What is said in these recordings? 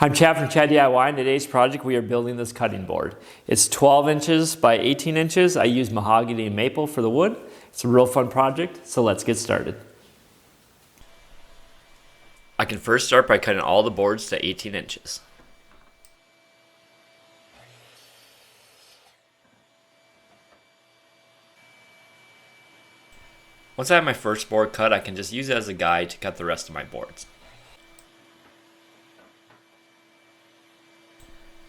I'm Chad from Chad DIY. In today's project, we are building this cutting board. It's 12 inches by 18 inches. I use mahogany and maple for the wood. It's a real fun project, so let's get started. I can first start by cutting all the boards to 18 inches. Once I have my first board cut, I can just use it as a guide to cut the rest of my boards.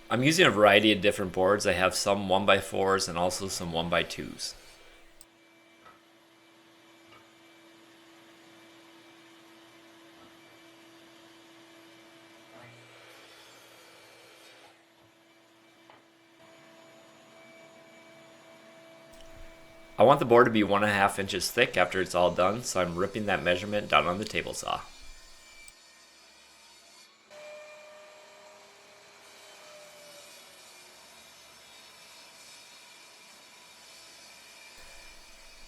I'm using a variety of different boards. I have some 1x4s and also some 1x2s. I want the board to be 1.5 inches thick after it's all done, so I'm ripping that measurement down on the table saw.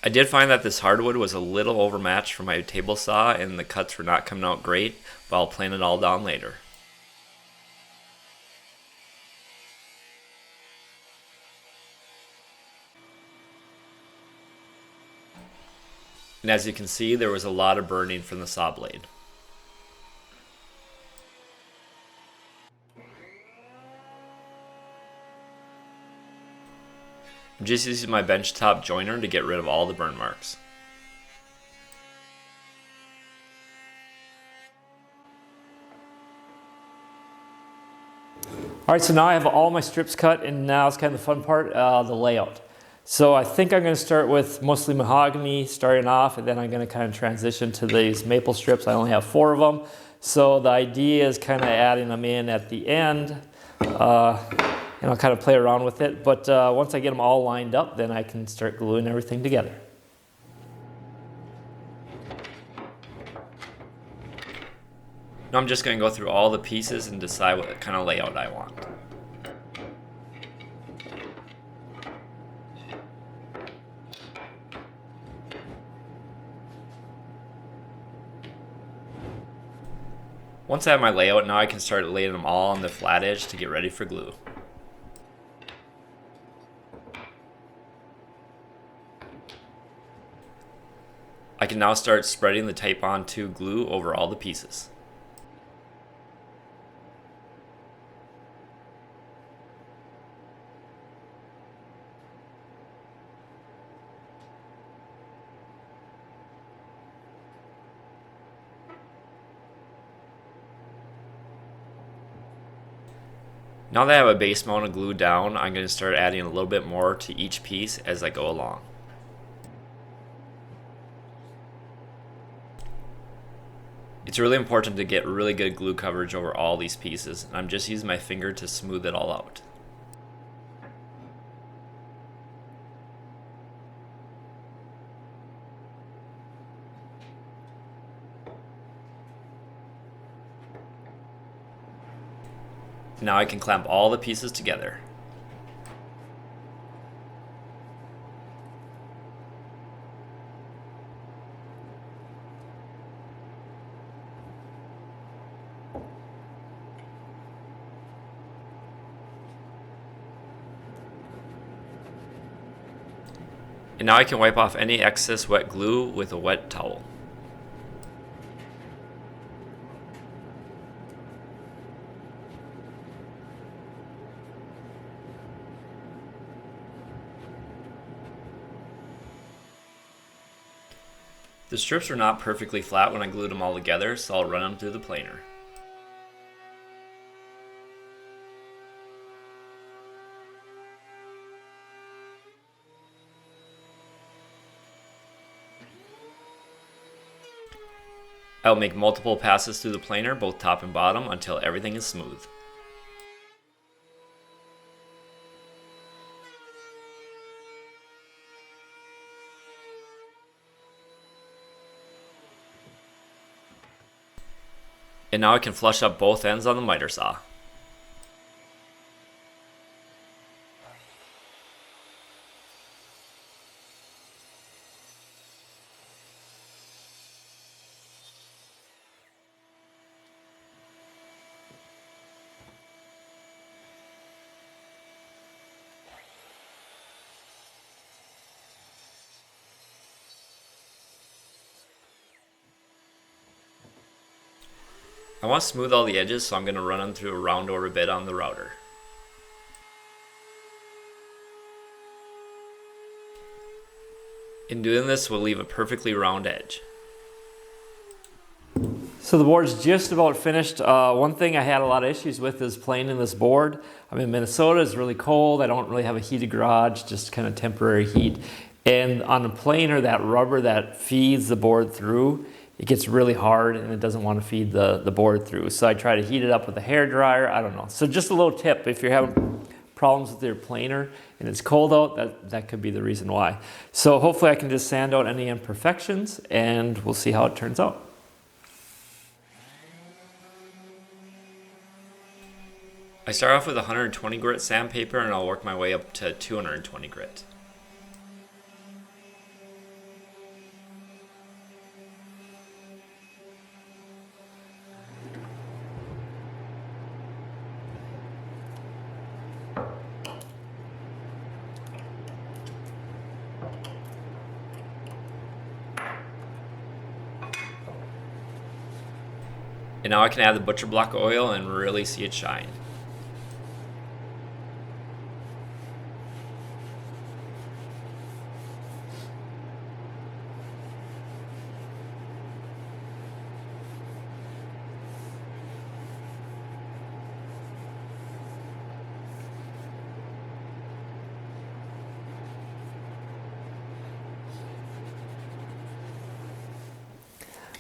I did find that this hardwood was a little overmatched for my table saw and the cuts were not coming out great, but I'll plane it all down later. And as you can see, there was a lot of burning from the saw blade. I'm just using my benchtop joiner to get rid of all the burn marks. Alright, so now I have all my strips cut, and now it's kind of the fun part, the layout. So I think I'm going to start with mostly mahogany starting off, and then I'm going to kind of transition to these maple strips. I only have 4 of them. So the idea is kind of adding them in at the end. And I'll kind of play around with it, but once I get them all lined up, then I can start gluing everything together. Now I'm just going to go through all the pieces and decide what kind of layout I want. Once I have my layout, now I can start laying them all on the flat edge to get ready for glue. I can now start spreading the Titebond 2 glue over all the pieces. Now that I have a base amount of glue down, I'm going to start adding a little bit more to each piece as I go along. It's really important to get really good glue coverage over all these pieces, and I'm just using my finger to smooth it all out. Now I can clamp all the pieces together. And now I can wipe off any excess wet glue with a wet towel. The strips were not perfectly flat when I glued them all together, so I'll run them through the planer. I'll make multiple passes through the planer, both top and bottom, until everything is smooth. And now I can flush up both ends on the miter saw. I want to smooth all the edges, so I'm going to run them through a round over bit on the router. In doing this, we'll leave a perfectly round edge. So the board's just about finished. One thing I had a lot of issues with is planing this board. I'm in Minnesota, it's really cold. I don't really have a heated garage, just kind of temporary heat. And on the planer, that rubber that feeds the board through, it gets really hard and it doesn't want to feed the board through. So I try to heat it up with a hair dryer, I don't know. So just a little tip, if you're having problems with your planer and it's cold out, that could be the reason why. So hopefully I can just sand out any imperfections and we'll see how it turns out. I start off with 120 grit sandpaper and I'll work my way up to 220 grit. And now I can add the butcher block oil and really see it shine.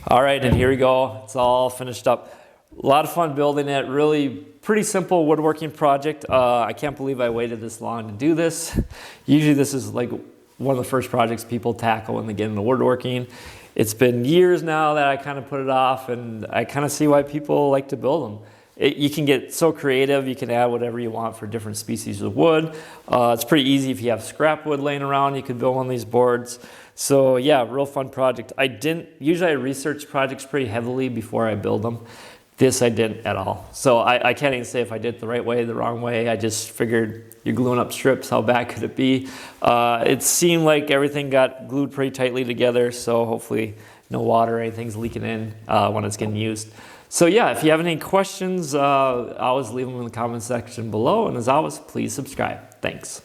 All right, and here we go. It's all finished up. A lot of fun building it. Really pretty simple woodworking project. I can't believe I waited this long to do this. Usually this is like one of the first projects people tackle when they get into woodworking. It's been years now that I kind of put it off, and I kind of see why people like to build them. You can get so creative, you can add whatever you want for different species of wood. It's pretty easy if you have scrap wood laying around, you could build one of these boards. So yeah, real fun project. Usually I research projects pretty heavily before I build them. This I didn't at all. So I can't even say if I did it the right way, the wrong way. I just figured you're gluing up strips, how bad could it be? It seemed like everything got glued pretty tightly together, so hopefully no water or anything's leaking in when it's getting used. So yeah, if you have any questions, always leave them in the comment section below, and as always, please subscribe. Thanks.